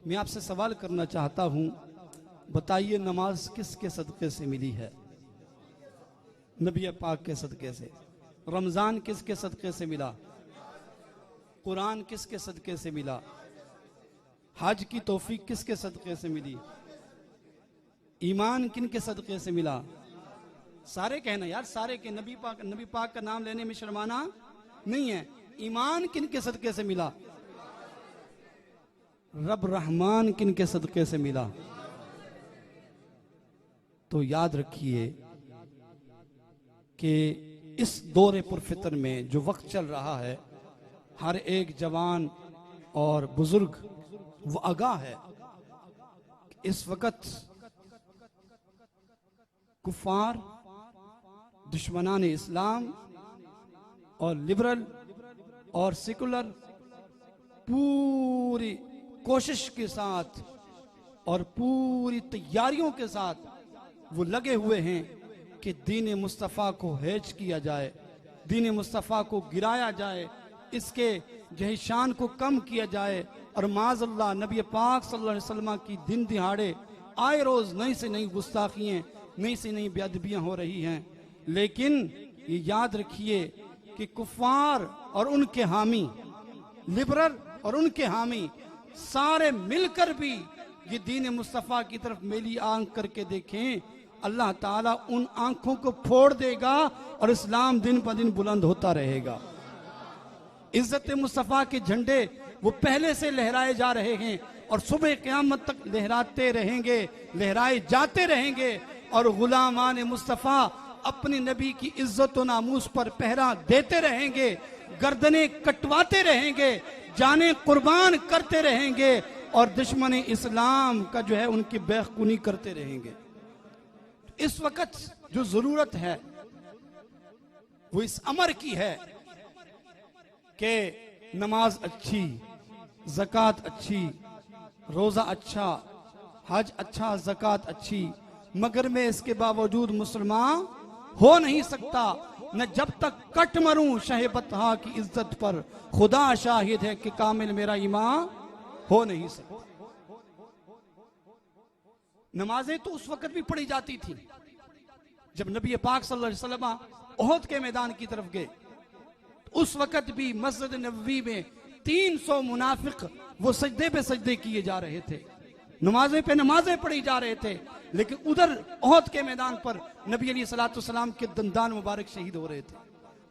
मैं आपसे सवाल करना चाहता हूं, बताइए नमाज किसके सदक़े से मिली है? नबी पाक के सदक़े से। रमज़ान किसके सदक़े से मिला? कुरान किसके सदक़े से मिला? हज की तौफीक किसके सदक़े से मिली? ईमान किन के सदक़े से मिला? सारे कहना यार, सारे के। नबी पाक का नाम लेने में शर्माना नहीं है। ईमान किन के सदक़े से मिला? रब रहमान किन के सदक़े से मिला? तो याद रखिए कि इस दौरे पुरफितर में जो वक्त चल रहा है, हर एक जवान और बुजुर्ग वो आगाह है। इस वक्त कुफार, दुश्मनान इस्लाम और लिबरल और सेकुलर पूरी कोशिश के साथ और पूरी तैयारियों के साथ वो लगे हुए हैं कि दीन मुस्तफ़ा को हैज किया जाए, दीन मुस्तफ़ा को गिराया जाए, इसके जो शान को कम किया जाए। और माज़अल्लाह नबी पाक सल्लल्लाहु अलैहि वसल्लम की दिन दिहाड़े आए रोज नई से नई गुस्ताखियाँ, नई से नई बेअदबियाँ हो रही हैं। लेकिन ये याद रखिए कि कुफार और उनके हामी, लिबरल और उनके हामी सारे मिलकर भी ये दीन मुस्तफ़ा की तरफ मेली आंख करके देखें, अल्लाह ताला उन आंखों को फोड़ देगा और इस्लाम दिन ब दिन बुलंद होता रहेगा। इज्जत मुस्तफ़ा के झंडे वो पहले से लहराए जा रहे हैं और सुबह क़यामत तक लहराते रहेंगे, लहराए जाते रहेंगे। और गुलामान मुस्तफ़ा अपनी नबी की इज्जत और नामूस पर पहरा देते रहेंगे, गर्दनें कटवाते रहेंगे, जाने कुर्बान करते रहेंगे और दुश्मन इस्लाम का जो है उनकी बेखुनी करते रहेंगे। इस वक्त जो जरूरत है वो इस अमर की है कि नमाज अच्छी, ज़कात अच्छी, रोजा अच्छा, हज अच्छा, ज़कात अच्छी, मगर मैं इसके बावजूद मुसलमान हो नहीं सकता। न जब तक कट मरूं शहबतहा की इज्जत पर, खुदा शाहिद है कि कामिल मेरा ईमान हो नहीं सकता। नमाजें तो उस वक्त भी पढ़ी जाती थी जब नबी पाक सल्लल्लाहु अलैहि वसल्लम ओहद के मैदान की तरफ गए। उस वक्त भी मस्जिद नबवी में 300 मुनाफिक वो सजदे पे सजदे किए जा रहे थे, नमाजें पे नमाजें पढ़ी जा रहे थे। लेकिन उधर ओहद के मैदान पर नबी अलैहिस्सलातु वस्सलाम के दंदान मुबारक शहीद हो रहे थे,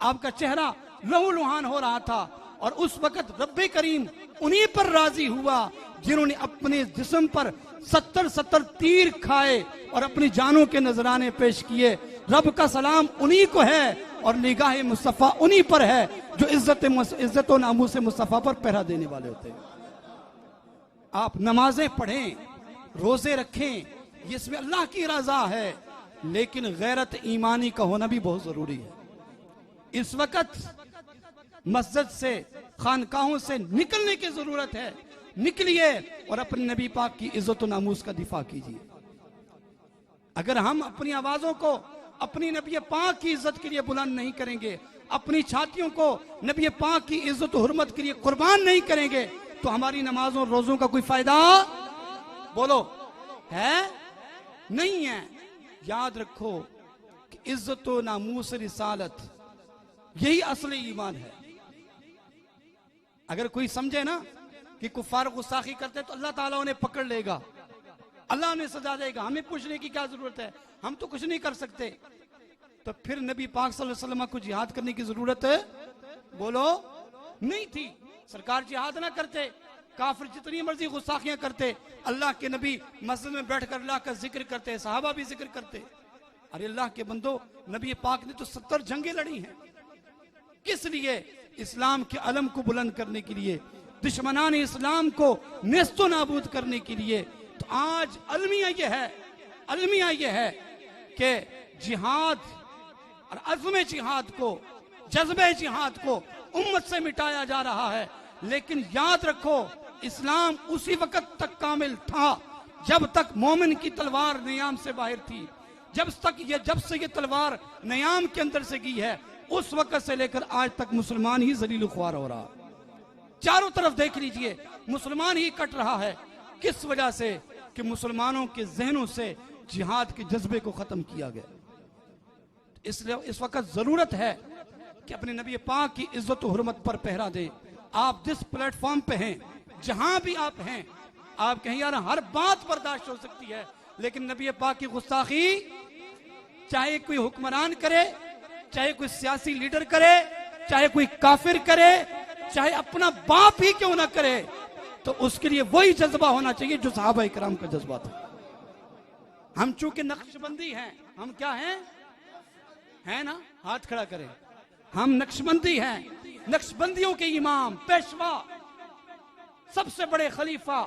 आपका चेहरा लहूलुहान हो रहा था। और उस वक्त रब्बे करीम उन्हीं पर राजी हुआ जिन्होंने अपने जिस्म पर 70 तीर खाए और अपनी जानों के नजराने पेश किए। रब का सलाम उन्हीं को है और निगाह मुस्तफ़ा उन्हीं पर है जो इज्जत और नामूस से मुस्तफ़ा पर पहरा देने वाले होते हैं। आप नमाजें पढ़ें, रोजे रखें, ये इसमें अल्लाह की रजा है, लेकिन गैरत ईमानी का होना भी बहुत जरूरी है। इस वक्त मस्जिद से, खानकाहों से निकलने की जरूरत है। निकलिए और अपने नबी पाक की इज्जत और नामूस का दिफा कीजिए। अगर हम अपनी आवाजों को अपनी नबी पाक की इज्जत के लिए बुलंद नहीं करेंगे, अपनी छातियों को नबी पाक की इज्जत और हुर्मत के लिए कुर्बान नहीं करेंगे, तो हमारी नमाजों रोजों का कोई फायदा बोलो है? नहीं है। याद रखो कि इज्जत और नामूस रिसालत यही असली ईमान है। अगर कोई समझे ना कि कुफार गुस्ताखी करते तो अल्लाह ताला उन्हें पकड़ लेगा, अल्लाह उन्हें सजा देगा, हमें पूछने की क्या जरूरत है, हम तो कुछ नहीं कर सकते, तो फिर नबी पाक सल्लल्लाहु अलैहि वसल्लम को जिहाद करने की जरूरत है बोलो नहीं थी। सरकार जिहाद ना करते, काफिर जितनी मर्जी गुस्ताखियां करते, अल्लाह के नबी मस्जिद में बैठकर अल्लाह का जिक्र करते, सहाबा भी जिक्र करते। अरे अल्लाह के बंदो, नबी पाक ने तो 70 जंगें लड़ी हैं। किस लिए? इस्लाम के अलम को बुलंद करने के लिए, दुश्मनान इस्लाम को नेस्तो नाबूद करने के लिए। तो आज अलमिया ये है कि जिहाद और अज़्म जिहाद को, जज्बे जिहाद को उम्मत से मिटाया जा रहा है। लेकिन याद रखो, इस्लाम उसी वक्त तक कामिल था जब तक मोमिन की तलवार नियाम से बाहर थी। जब से ये तलवार नियाम के अंदर से गई है, उस वक्त से लेकर आज तक मुसलमान ही जलील ख्वार हो रहा। चारों तरफ देख लीजिए, मुसलमान ही कट रहा है। किस वजह से? कि मुसलमानों के जहनों से जिहाद के जज्बे को खत्म किया गया। इसलिए इस वक्त जरूरत है कि अपने नबी पाक की इज्जत और हुर्मत पर पहरा दें। आप जिस प्लेटफॉर्म पे हैं, जहां भी आप हैं, आप कहें यार हर बात बर्दाश्त हो सकती है, लेकिन नबी पाक की गुस्ताखी चाहे कोई हुक्मरान करे, चाहे कोई सियासी लीडर करे, चाहे कोई काफिर करे, चाहे अपना बाप ही क्यों ना करे, तो उसके लिए वही जज्बा होना चाहिए जो सहाबा इकराम का जज्बा था। हम चूंकि नक्शबंदी हैं, हम क्या हैं? है ना? हाथ खड़ा करें। हम नक्शबंदी हैं, नक्शबंदियों के इमाम, पेशवा, सबसे बड़े खलीफा,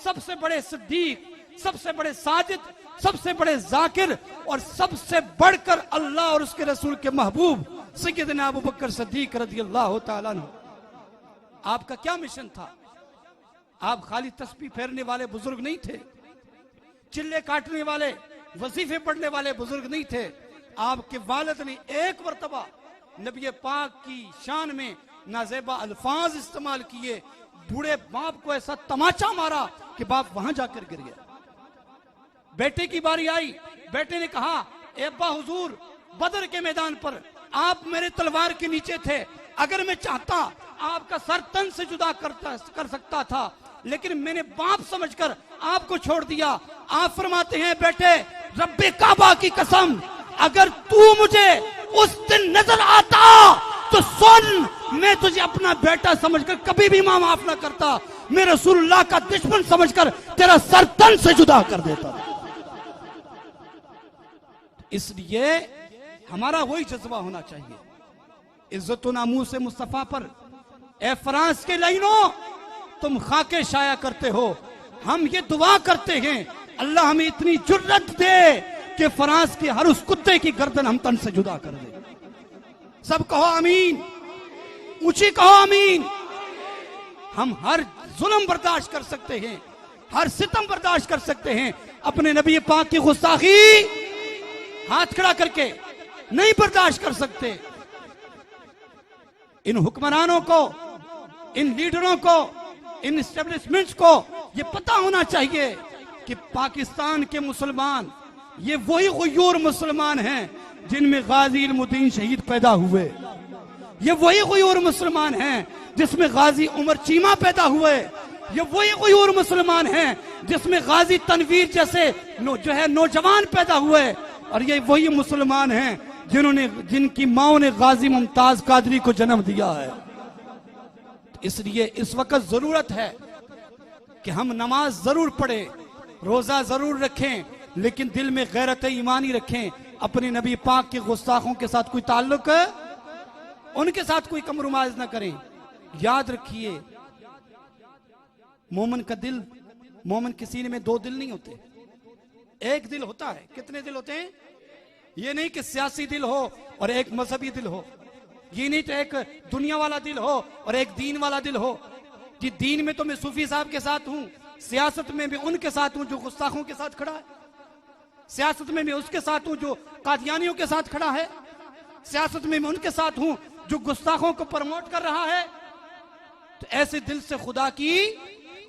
सबसे बड़े सिद्दीक, सबसे बड़े साजिद, सबसे बड़े जाकिर और सबसे बढ़कर अल्लाह और उसके रसूल के महबूब सैयदना अबू बकर सिद्दीक रज़ियल्लाहु ताला अन्हु। आपका क्या मिशन था? आप खाली तस्बीह फेरने वाले बुजुर्ग नहीं थे, चिल्ले काटने वाले, वजीफे पढ़ने वाले बुजुर्ग नहीं थे। आपके वालिद ने एक मरतबा नबी पाक की शान में नाजेबा अल्फाज इस्तेमाल किए, बूढ़े बाप को ऐसा तमाचा मारा कि बाप वहां जाकर गिर गया। बेटे की बारी आई, बेटे ने कहा अब्बा हुजूर, बदर के मैदान पर आप मेरे तलवार के नीचे थे, अगर मैं चाहता आपका सर तन से जुदा कर सकता था, लेकिन मैंने बाप समझकर आपको छोड़ दिया। आप फरमाते हैं बेटे, रब्बे काबा की कसम, अगर तू मुझे उस दिन नजर आता तो सुन, मैं तुझे अपना बेटा समझकर कभी भी माफ ना करता, मैं रसूलुल्लाह का दुश्मन समझकर तेरा सर तन से जुदा कर देता। इसलिए हमारा वही जज्बा होना चाहिए। इज्जत नामूस से मुस्तफा पर, ए फ्रांस के लाइनों, तुम खाके शाया करते हो, हम ये दुआ करते हैं अल्लाह हमें इतनी जुर्रत दे कि फ्रांस के हर उस कुत्ते की गर्दन हम तन से जुदा कर दे। सब कहो आमीन, ऊंची कहो आमीन। हम हर जुल्म बर्दाश्त कर सकते हैं, हर सितम बर्दाश्त कर सकते हैं, अपने नबी पाक की गुस्ताखी हाथ खड़ा करके नहीं बर्दाश्त कर सकते। इन हुक्मरानों को, इन लीडरों को, इन एस्टेब्लिशमेंट्स को ये पता होना चाहिए कि पाकिस्तान के मुसलमान ये वही गुयूर मुसलमान हैं जिनमें गाजी इल्मुद्दीन शहीद पैदा हुए। ये वही गुयूर मुसलमान हैं जिसमें गाजी उमर चीमा पैदा हुए। ये वही गुयूर मुसलमान हैं जिसमें गाजी तनवीर जैसे जो है नौजवान पैदा हुए। और ये वही मुसलमान हैं जिनकी माओ ने गाजी मुमताज कादरी को जन्म दिया है। इसलिए इस वक्त जरूरत है कि हम नमाज जरूर पढ़ें, रोजा जरूर रखें, लेकिन दिल में गैरत ईमानी रखें। अपने नबी पाक के गुस्ताखों के साथ कोई ताल्लुक, उनके साथ कोई कम्प्रोमाइज ना करें। याद रखिए, मोमिन का दिल, मोमिन किसी में दो दिल नहीं होते, एक दिल होता है। कितने दिल होते हैं? ये नहीं कि सियासी दिल हो और एक मजहबी दिल हो, ये नहीं तो एक दुनिया वाला दिल हो और एक दीन वाला दिल हो। जी दीन में तो मैं सूफी साहब के साथ हूं, सियासत में भी उनके साथ हूं जो गुस्ताखों के साथ खड़ा है, सियासत में मैं उसके साथ हूं जो कादियानियों के साथ खड़ा है, सियासत में मैं उनके साथ हूं जो गुस्ताखों को प्रमोट कर रहा है। तो ऐसे दिल से खुदा की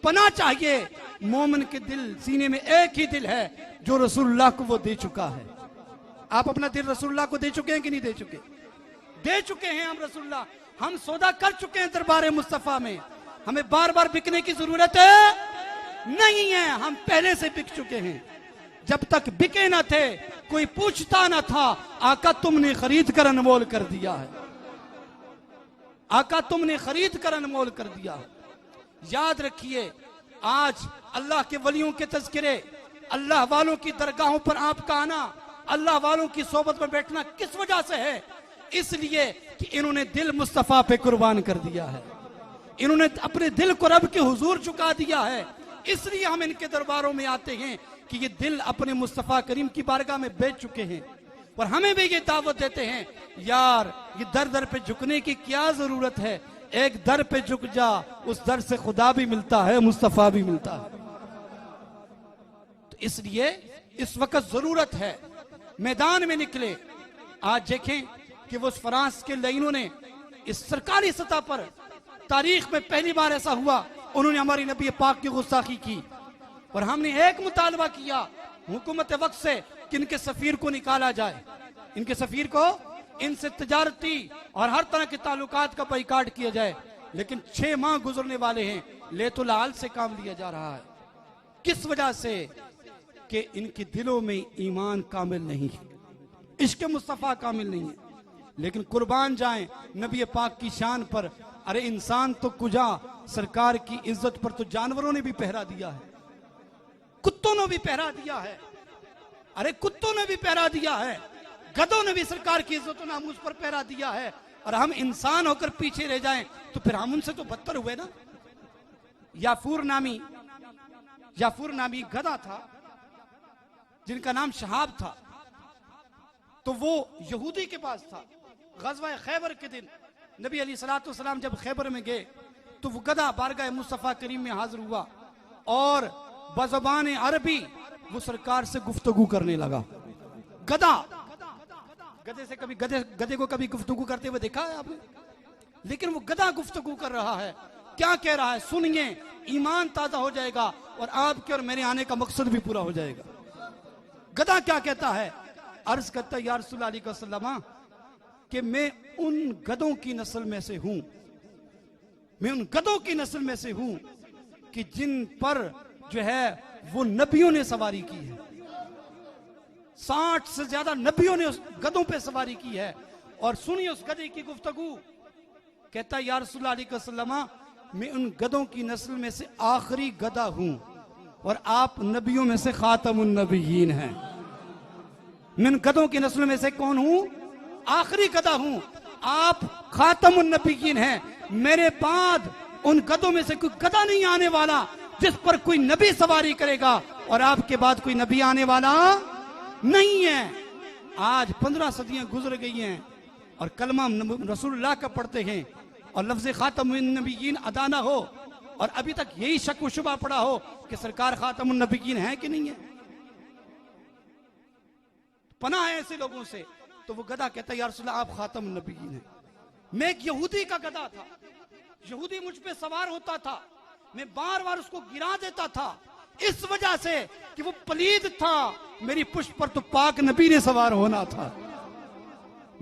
पनाह चाहिए। मोमिन के दिल, सीने में एक ही दिल है जो रसूलुल्लाह को वो दे चुका है। आप अपना दिल रसूलुल्लाह को दे चुके हैं कि नहीं दे चुके? दे चुके हैं हम रसूलुल्लाह, हम सौदा कर चुके हैं दरबार मुस्तफा में। हमें बार बार बिकने की जरूरत नहीं है, हम पहले से बिक चुके हैं। जब तक बिके ना थे कोई पूछता ना था, आका तुमने खरीद कर अनमोल कर दिया है, आका तुमने खरीद कर अनमोल कर दिया है। याद रखिए, आज अल्लाह के वलियों के तज़किरे, अल्लाह वालों की दरगाहों पर आपका आना, अल्लाह वालों की सोबत में बैठना किस वजह से है? इसलिए कि इन्होंने दिल मुस्तफा पे कुर्बान कर दिया है, इन्होंने अपने दिल को रब के हुजूर झुका दिया है। इसलिए हम इनके दरबारों में आते हैं कि ये दिल अपने मुस्तफा करीम की बारगाह में बेच चुके हैं। और हमें भी ये दावत देते हैं, यार ये दर दर पे झुकने की क्या जरूरत है, एक दर पे झुक जा, उस दर से खुदा भी मिलता है, मुस्तफा भी मिलता है। तो इसलिए इस वक्त जरूरत है मैदान में निकले। आज देखें कि वो फ्रांस के लाइनों ने इस सरकारी सतह पर तारीख में पहली बार ऐसा हुआ, उन्होंने हमारी नबी पाक की गुस्ताखी की। और हमने एक मुतालबा किया हुकूमत वक्त से कि इनके सफीर को निकाला जाए, इनके सफीर को, इनसे तिजारती और हर तरह के ताल्लुकात का बाइकाट किया जाए। लेकिन 6 माह गुजरने वाले हैं, लेतुल हाल से काम लिया जा रहा है। किस वजह से? कि इनके दिलों में ईमान कामिल नहीं है, इश्क मुस्तफ़ा कामिल नहीं है। लेकिन कुर्बान जाएं नबी पाक की शान पर। अरे इंसान तो कुजा, सरकार की इज्जत पर तो जानवरों ने भी पहरा दिया है, कुत्तों ने भी पहरा दिया है। अरे कुत्तों ने भी पहरा दिया है, गधों ने भी सरकार की इज्जत और नामूस पर पहरा दिया है। और हम इंसान होकर पीछे रह जाएं तो फिर हम उनसे तो बदतर हुए ना। याफूर नामी गधा था जिनका नाम शहाब था। तो वो यहूदी के पास था। गज़वा खैबर के दिन नबी अलैहिस्सलातु वस्सलाम जब खैबर में गए तो वो गधा बारगाह मुस्तफ़ा करीम में हाजिर हुआ और बज़बान अरबी वो सरकार से गुफ्तगू करने लगा। गधा, गधे से कभी गधे को कभी गुफ्तगू करते हुए देखा है आपने? लेकिन वो गधा गुफ्तगू कर रहा है। क्या कह रहा है? सुनिए, ईमान ताजा हो जाएगा और आपके और मेरे आने का मकसद भी पूरा हो जाएगा। गधा क्या कहता है? अर्ज करता या रसूल अल्लाह सल्लल्लाहु कि मैं उन गधों की नस्ल में से हूं, मैं उन गधों की नस्ल में से हूं कि जिन पर जो है वो नबियों ने सवारी की है। 60 से ज्यादा नबियों ने उस गधों पे सवारी की है। और सुनिए उस गधे की गुफ्तगू। कहता या रसूल अल्लाह सल्लल्लाहु मैं उन गधों की नस्ल में से आखिरी गधा हूं और आप नबियों में से खातमुन नबिय्यीन हैं। मैं उन गधों की नस्ल में से कौन हूं? आखिरी गधा हूं, आप खातमुन नबिय्यीन हैं। मेरे बाद उन गधों में से कोई गधा नहीं आने वाला जिस पर कोई नबी सवारी करेगा और आपके बाद कोई नबी आने वाला नहीं है। आज 15 सदियां गुजर गई हैं और कलमा रसूलुल्लाह का पढ़ते हैं और लफ्ज़ खातमुन नबिय्यीन अदा ना हो और अभी तक यही शक व शुबा पड़ा हो कि सरकार खातमुन नबिय्यीन है कि नहीं है। पनाह है ऐसे लोगों से। तो वो गधा कहता है या रसूलल्लाह आप खातमुन नबिय्यीन हैं। मैं एक यहूदी का गधा था, यहूदी मुझ पे सवार होता था, मैं बार बार उसको गिरा देता था इस वजह से कि वो पलीद था। मेरी पुष्प पर तो पाक नबी ने सवार होना था,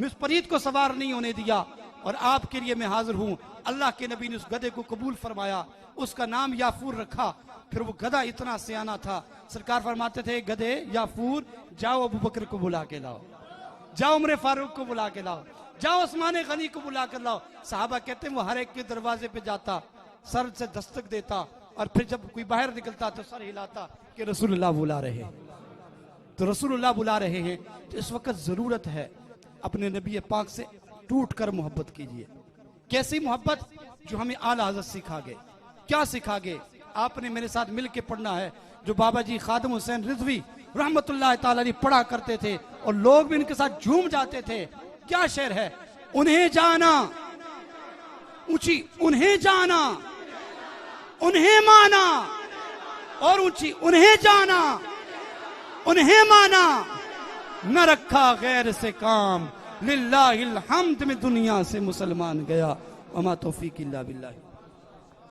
मैं उस पलीद को सवार नहीं होने दिया और आपके लिए मैं हाजिर हूं। अल्लाह के नबी ने उस गधे को कबूल फरमाया, उसका नाम याफूर रखा। फिर वो गधा इतना सियाना था, सरकार फरमाते थे गधे याफूर जाओ अबू बकर को बुला के लाओ, जाओ उमर फारूक को बुला के लाओ, जाओ उस्मान गनी को बुला कर लाओ। साहबा कहते हैं वो हर एक के दरवाजे पे जाता, सर से दस्तक देता और फिर जब कोई बाहर निकलता तो सर हिलाता कि रसूलुल्लाह बुला रहे हैं। तो रसूलुल्लाह बुला रहे हैं तो इस वक्त जरूरत है अपने नबी पाक से टूट कर मोहब्बत कीजिए। कैसी मोहब्बत? जो हमें आला हज़रत सिखा गए। क्या सिखा गए? आपने मेरे साथ मिल के पढ़ना है जो बाबा जी खादिम हुसैन रिजवी रहमतुल्लाह ताला अलैह पढ़ा करते थे और लोग भी इनके साथ झूम जाते थे। क्या शेर है? उन्हें जाना ऊंची, उन्हें जाना उन्हें माना और ऊंची, उन्हें जाना उन्हें माना, न रखा गैर से काम, लिल्लाहिल हम्द में दुनिया से मुसलमान गया। वमा तौफीक इल्ला बिल्लाह।